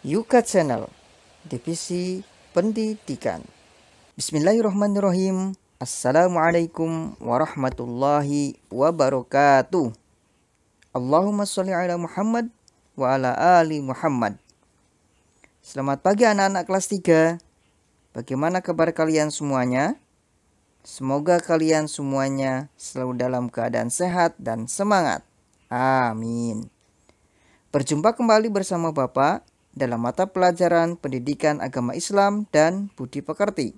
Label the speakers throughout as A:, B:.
A: Yuka Channel, Divisi Pendidikan. Bismillahirrahmanirrahim. Assalamualaikum warahmatullahi wabarakatuh. Allahumma sholli ala Muhammad wa ala ali Muhammad. Selamat pagi anak-anak kelas 3. Bagaimana kabar kalian semuanya? Semoga kalian semuanya selalu dalam keadaan sehat dan semangat. Amin. Berjumpa kembali bersama Bapak dalam mata pelajaran Pendidikan Agama Islam dan Budi Pekerti.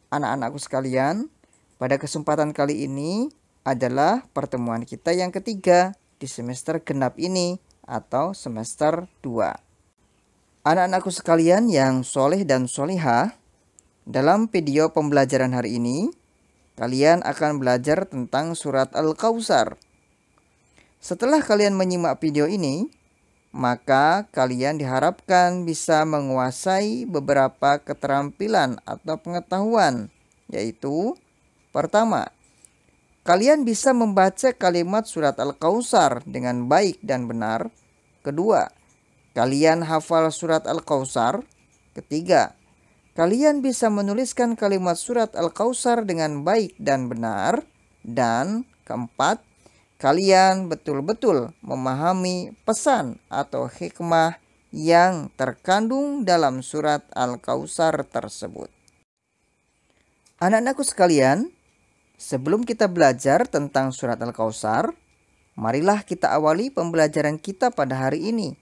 A: Anak-anakku sekalian, pada kesempatan kali ini adalah pertemuan kita yang ketiga di semester genap ini atau semester 2. Anak-anakku sekalian yang soleh dan solihah, dalam video pembelajaran hari ini, kalian akan belajar tentang surat Al-Kautsar. Setelah kalian menyimak video ini, maka kalian diharapkan bisa menguasai beberapa keterampilan atau pengetahuan, yaitu pertama, kalian bisa membaca kalimat surat Al-Kautsar dengan baik dan benar. Kedua, kalian hafal surat Al-Kautsar. Ketiga, kalian bisa menuliskan kalimat surat Al-Kautsar dengan baik dan benar. Dan keempat, kalian betul-betul memahami pesan atau hikmah yang terkandung dalam surat Al-Kautsar tersebut. Anak-anakku sekalian, sebelum kita belajar tentang surat Al-Kautsar, marilah kita awali pembelajaran kita pada hari ini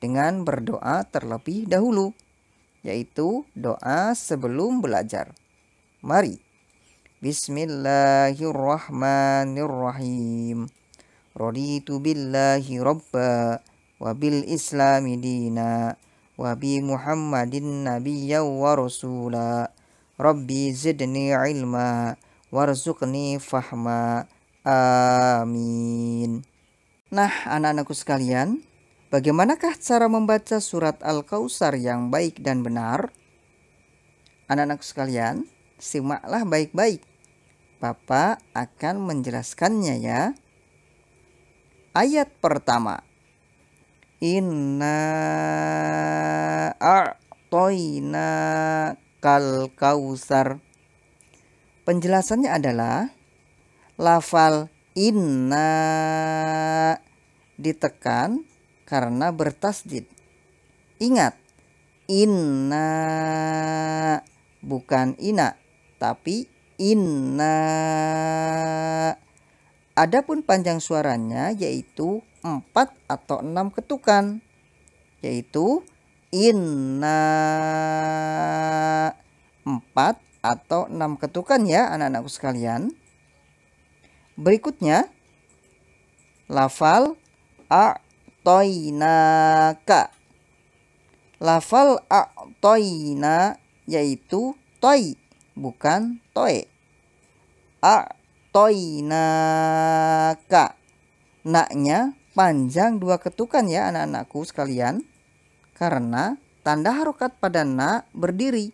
A: dengan berdoa terlebih dahulu, yaitu doa sebelum belajar. Mari. Bismillahirrahmanirrahim. Raditu billahi rabba wa bil islami dina wa bi Muhammadin nabiyya wa rasula. Rabbi zidni ilma warzuqni fahma. Amin. Nah, anak-anakku sekalian, bagaimanakah cara membaca surat Al-Kautsar yang baik dan benar? Anak-anak sekalian, simaklah baik-baik. Bapak akan menjelaskannya ya. Ayat pertama. Inna a'toina kal kautsar. Penjelasannya adalah lafal inna ditekan karena bertasdid. Ingat, inna bukan ina, tapi inna. Adapun panjang suaranya yaitu 4 atau 6 ketukan, yaitu inna. 4 atau 6 ketukan ya anak-anakku sekalian. Berikutnya, lafal a'toinaka. Lafal a'toina yaitu toi, bukan toe. A'toinaka. Naknya panjang 2 ketukan ya anak-anakku sekalian, karena tanda harokat pada na berdiri,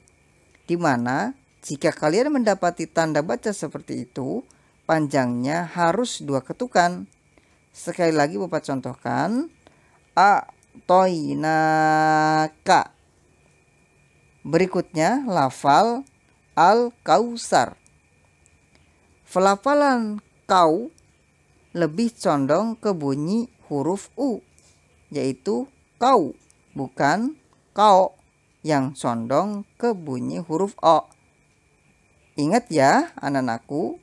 A: di mana jika kalian mendapati tanda baca seperti itu, panjangnya harus 2 ketukan. Sekali lagi Bapak contohkan, a'toinaka. Berikutnya lafal Al-Kautsar. Pelafalan kau lebih condong ke bunyi huruf U, yaitu kau, bukan kau yang condong ke bunyi huruf O. Ingat ya anak-anakku,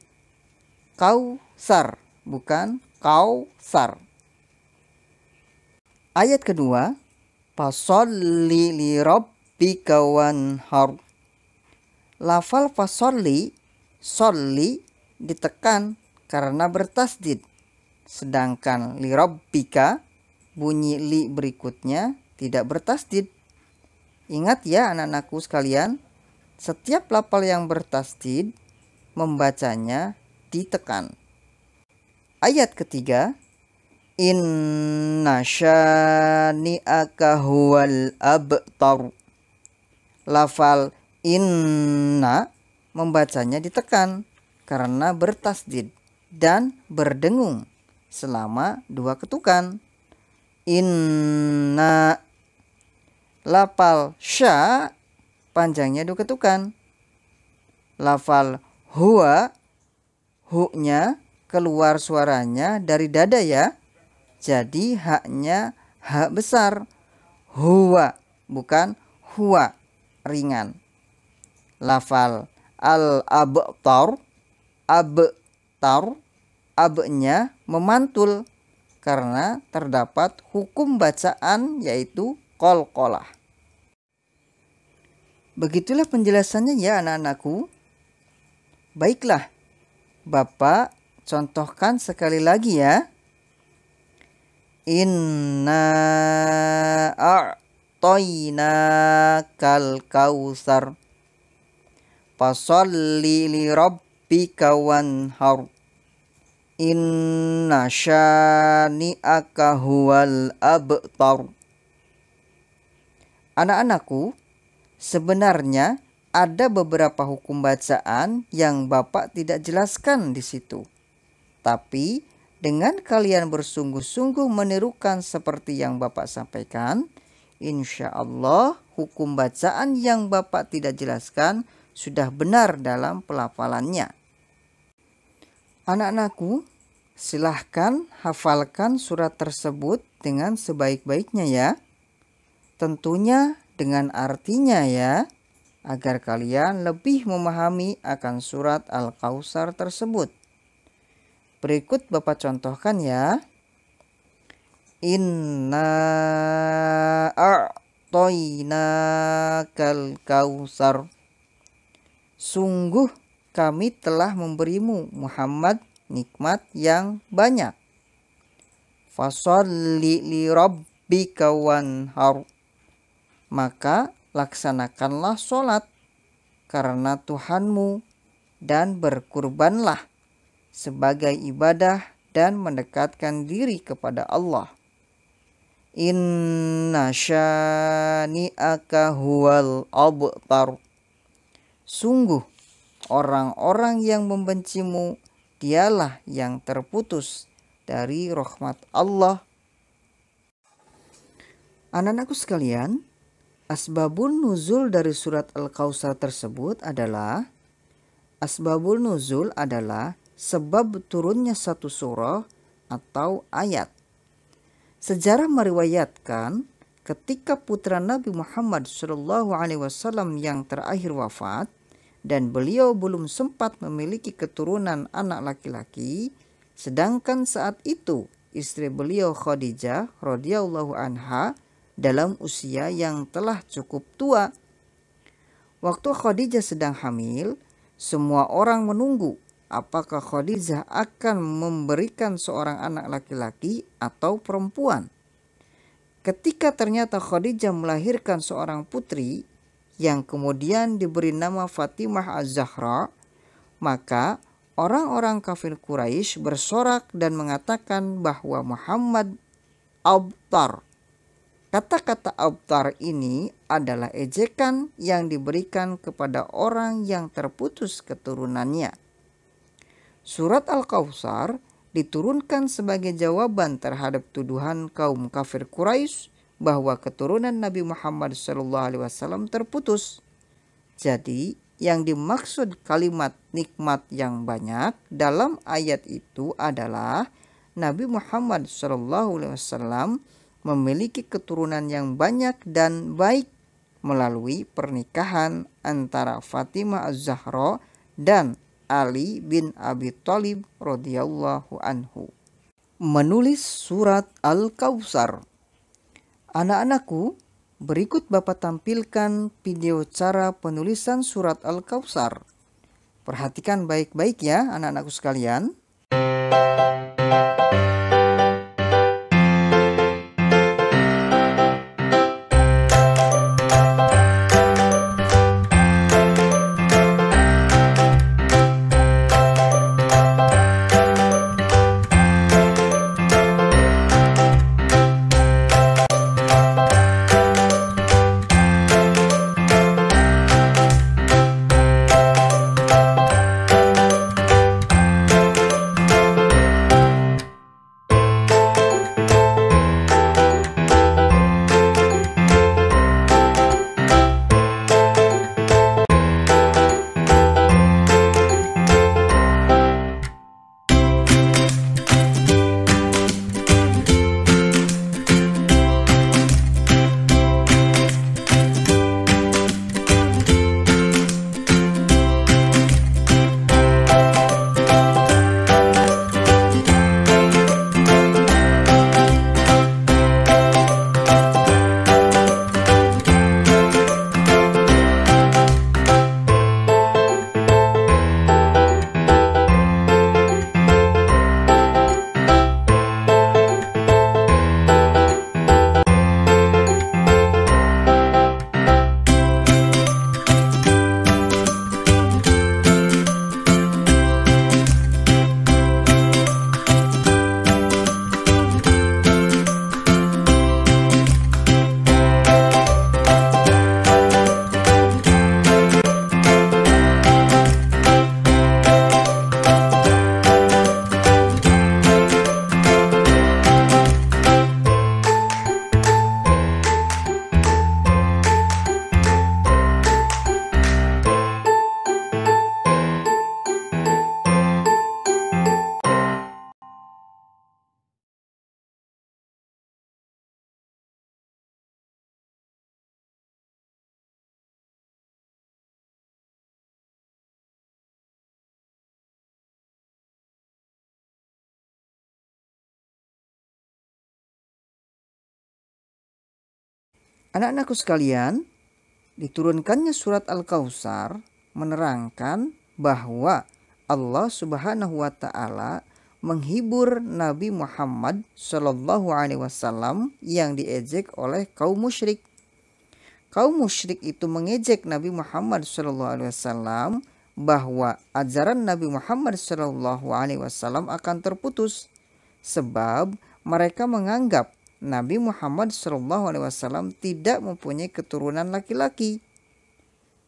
A: Kautsar, bukan Kausar. Ayat kedua, fasholli li rabbika wanhar. Lafal fasholli, sholli ditekan karena bertasdid, sedangkan li rabbika, bunyi li berikutnya tidak bertasdid. Ingat ya anak-anakku sekalian, setiap lafal yang bertasdid membacanya ditekan. Ayat ketiga, inna syani'aka huwal abtar. Lafal inna membacanya ditekan karena bertasdid dan berdengung selama 2 ketukan. Inna. Lafal sya panjangnya 2 ketukan. Lafal huwa, hu-nya keluar suaranya dari dada ya. Jadi haknya hak besar. Huwa, bukan huwa, ringan. Lafal al-abtar, abtar, abnya memantul karena terdapat hukum bacaan yaitu qalqalah. Begitulah penjelasannya ya anak-anakku. Baiklah, Bapak contohkan sekali lagi ya. Inna a'tainakal kautsar fasholli li rabbika wanhar inna syani'aka huwal abtar. Anak-anakku, sebenarnya ada beberapa hukum bacaan yang Bapak tidak jelaskan di situ. Tapi dengan kalian bersungguh-sungguh menirukan seperti yang Bapak sampaikan, insya Allah hukum bacaan yang Bapak tidak jelaskan sudah benar dalam pelafalannya. Anak-anakku, silahkan hafalkan surat tersebut dengan sebaik-baiknya ya. Tentunya dengan artinya ya, agar kalian lebih memahami akan surat Al-Kautsar tersebut. Berikut Bapak contohkan ya. Inna a'tainakal kautsar. Sungguh kami telah memberimu Muhammad nikmat yang banyak. Fasholli li rabbika wanhar. Maka laksanakanlah sholat karena Tuhanmu dan berkurbanlah sebagai ibadah dan mendekatkan diri kepada Allah. Inna syani'aka huwal abtar. Sungguh orang-orang yang membencimu dialah yang terputus dari rahmat Allah. Anak-anakku sekalian, asbabun nuzul dari surat Al-Kautsar tersebut adalah sebab turunnya satu surah atau ayat. Sejarah meriwayatkan ketika putra Nabi Muhammad SAW yang terakhir wafat dan beliau belum sempat memiliki keturunan anak laki-laki, sedangkan saat itu istri beliau Khadijah radhiyallahu anha dalam usia yang telah cukup tua. Waktu Khadijah sedang hamil, semua orang menunggu apakah Khadijah akan memberikan seorang anak laki-laki atau perempuan. Ketika ternyata Khadijah melahirkan seorang putri yang kemudian diberi nama Fatimah Az-Zahra, maka orang-orang kafir Quraisy bersorak dan mengatakan bahwa Muhammad abtar. Kata-kata abtar ini adalah ejekan yang diberikan kepada orang yang terputus keturunannya. Surat Al-Kautsar diturunkan sebagai jawaban terhadap tuduhan kaum kafir Quraisy bahwa keturunan Nabi Muhammad SAW terputus. Jadi, yang dimaksud kalimat nikmat yang banyak dalam ayat itu adalah Nabi Muhammad SAW memiliki keturunan yang banyak dan baik melalui pernikahan antara Fatimah Az-Zahra dan Ali bin Abi Thalib radhiyallahu anhu. Menulis surat Al-Kautsar. Anak-anakku, berikut Bapak tampilkan video cara penulisan surat Al-Kautsar. Perhatikan baik-baik ya anak-anakku sekalian. Anak-anakku sekalian, diturunkannya surat Al-Kautsar menerangkan bahwa Allah Subhanahu wa taala menghibur Nabi Muhammad Shallallahu alaihi wasallam yang diejek oleh kaum musyrik. Kaum musyrik itu mengejek Nabi Muhammad Shallallahu alaihi wasallam bahwa ajaran Nabi Muhammad Shallallahu alaihi wasallam akan terputus sebab mereka menganggap Nabi Muhammad Shallallahu alaihi wasallam tidak mempunyai keturunan laki-laki.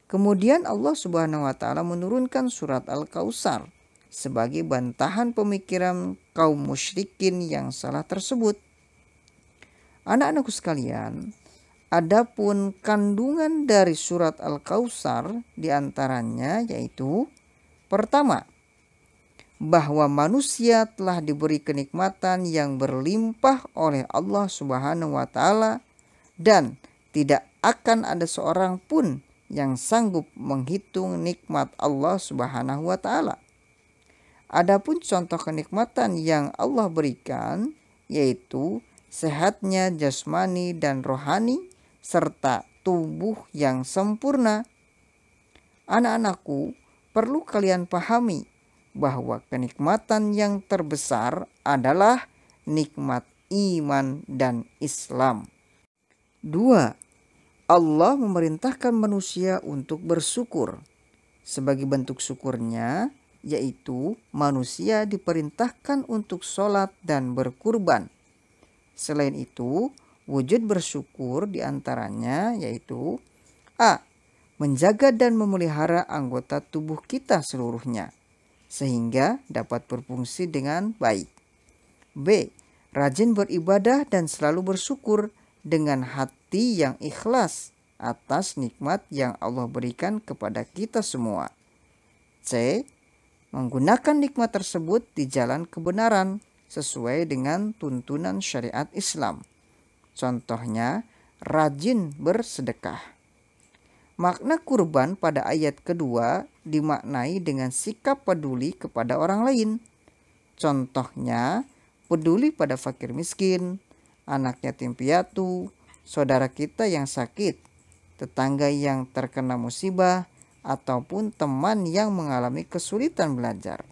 A: Kemudian Allah Subhanahu wa taala menurunkan surat Al-Kautsar sebagai bantahan pemikiran kaum musyrikin yang salah tersebut. Anak-anakku sekalian, adapun kandungan dari surat Al-Kautsar diantaranya yaitu pertama, bahwa manusia telah diberi kenikmatan yang berlimpah oleh Allah Subhanahu wa taala dan tidak akan ada seorang pun yang sanggup menghitung nikmat Allah Subhanahu wa taala. Adapun contoh kenikmatan yang Allah berikan yaitu sehatnya jasmani dan rohani serta tubuh yang sempurna. Anak-anakku, perlu kalian pahami bahwa kenikmatan yang terbesar adalah nikmat iman dan Islam. 2. Allah memerintahkan manusia untuk bersyukur. Sebagai bentuk syukurnya, yaitu manusia diperintahkan untuk sholat dan berkurban. Selain itu, wujud bersyukur diantaranya yaitu A. Menjaga dan memelihara anggota tubuh kita seluruhnya, sehingga dapat berfungsi dengan baik. B. Rajin beribadah dan selalu bersyukur dengan hati yang ikhlas atas nikmat yang Allah berikan kepada kita semua. C. Menggunakan nikmat tersebut di jalan kebenaran sesuai dengan tuntunan syariat Islam. Contohnya, rajin bersedekah. Makna kurban pada ayat kedua dimaknai dengan sikap peduli kepada orang lain. Contohnya, peduli pada fakir miskin, anak yatim piatu, saudara kita yang sakit, tetangga yang terkena musibah, ataupun teman yang mengalami kesulitan belajar.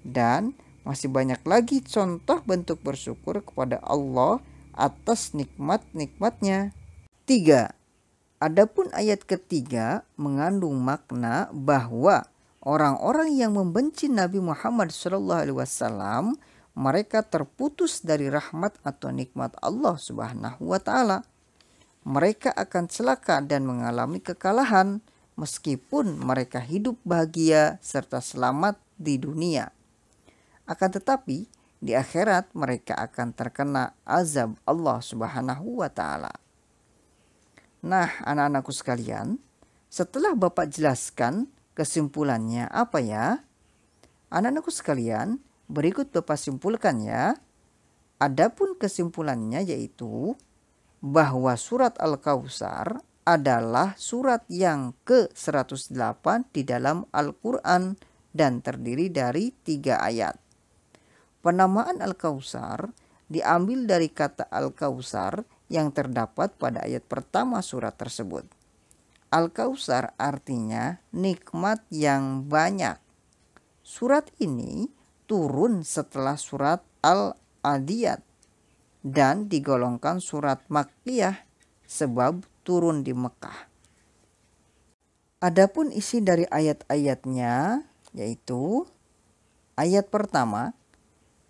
A: Dan masih banyak lagi contoh bentuk bersyukur kepada Allah atas nikmat-nikmatnya. 3. Adapun ayat ketiga mengandung makna bahwa orang-orang yang membenci Nabi Muhammad SAW mereka terputus dari rahmat atau nikmat Allah Subhanahu wa taala. Mereka akan celaka dan mengalami kekalahan meskipun mereka hidup bahagia serta selamat di dunia. Akan tetapi di akhirat mereka akan terkena azab Allah Subhanahu wa taala. Nah, anak-anakku sekalian, setelah Bapak jelaskan kesimpulannya apa ya? Anak-anakku sekalian, berikut Bapak simpulkan ya. Adapun kesimpulannya yaitu bahwa surat Al-Kautsar adalah surat yang ke-108 di dalam Al-Quran dan terdiri dari 3 ayat. Penamaan Al-Kautsar diambil dari kata Al-Kautsar yang terdapat pada ayat pertama surat tersebut. Al-Kautsar artinya nikmat yang banyak. Surat ini turun setelah surat Al-Adiyat dan digolongkan surat Makkiyah sebab turun di Mekah. Adapun isi dari ayat-ayatnya yaitu ayat pertama,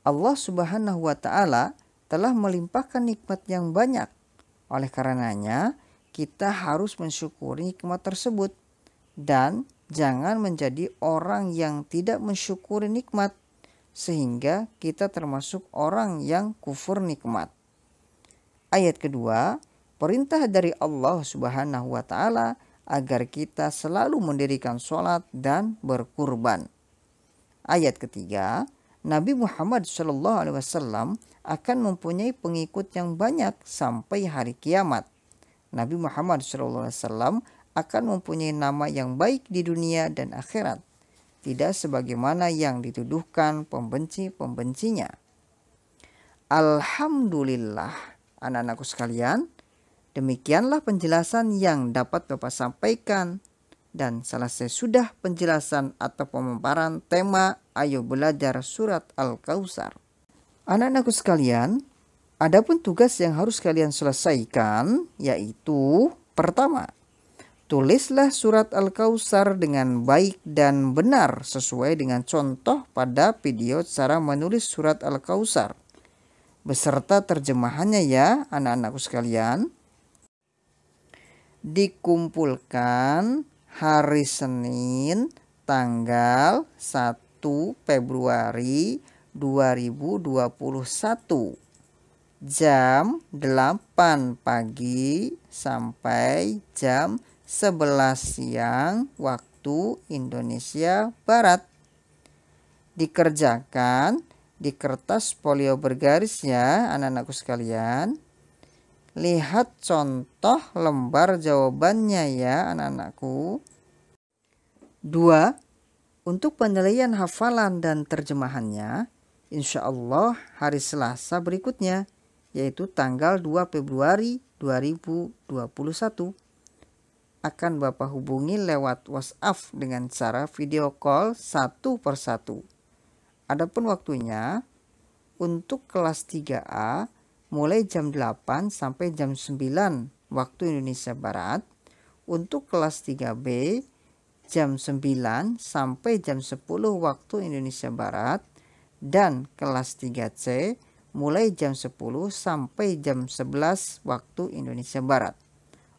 A: Allah Subhanahu wa taala telah melimpahkan nikmat yang banyak. Oleh karenanya, kita harus mensyukuri nikmat tersebut dan jangan menjadi orang yang tidak mensyukuri nikmat sehingga kita termasuk orang yang kufur nikmat. Ayat kedua, perintah dari Allah Subhanahu wa taala agar kita selalu mendirikan sholat dan berkurban. Ayat ketiga, Nabi Muhammad SAW akan mempunyai pengikut yang banyak sampai hari kiamat. Nabi Muhammad SAW akan mempunyai nama yang baik di dunia dan akhirat, tidak sebagaimana yang dituduhkan pembenci-pembencinya. Alhamdulillah, anak-anakku sekalian, Demikianlah penjelasan yang dapat Bapak sampaikan. Dan selesai sudah penjelasan atau pemaparan tema Ayo Belajar Surat Al-Kautsar. Anak-anakku sekalian, adapun tugas yang harus kalian selesaikan yaitu pertama, tulislah surat Al-Kautsar dengan baik dan benar sesuai dengan contoh pada video cara menulis surat Al-Kautsar beserta terjemahannya ya anak-anakku sekalian. Dikumpulkan hari Senin tanggal 1 Februari 2021 jam 8 pagi sampai jam 11 siang waktu Indonesia Barat. Dikerjakan di kertas folio bergaris ya anak-anakku sekalian. Lihat contoh lembar jawabannya ya anak-anakku. 2. Untuk penilaian hafalan dan terjemahannya, insya Allah hari Selasa berikutnya, yaitu tanggal 2 Februari 2021. Akan Bapak hubungi lewat WhatsApp dengan cara video call satu persatu. Adapun waktunya, untuk kelas 3A, mulai jam 8 sampai jam 9 waktu Indonesia Barat. Untuk kelas 3B jam 9 sampai jam 10 waktu Indonesia Barat. Dan kelas 3C mulai jam 10 sampai jam 11 waktu Indonesia Barat.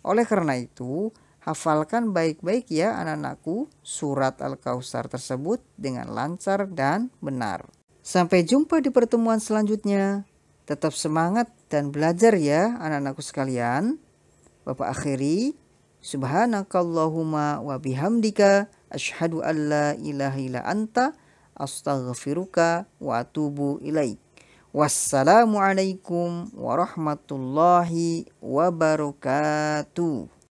A: Oleh karena itu, hafalkan baik-baik ya anak-anakku surat Al-Kautsar tersebut dengan lancar dan benar. Sampai jumpa di pertemuan selanjutnya. Tetap semangat dan belajar ya anak-anakku sekalian. Bapak akhiri, subhanakallahumma wa bihamdika asyhadu an la ilaha illa anta astaghfiruka wa atubu ilaik. Wassalamualaikum warahmatullahi wabarakatuh.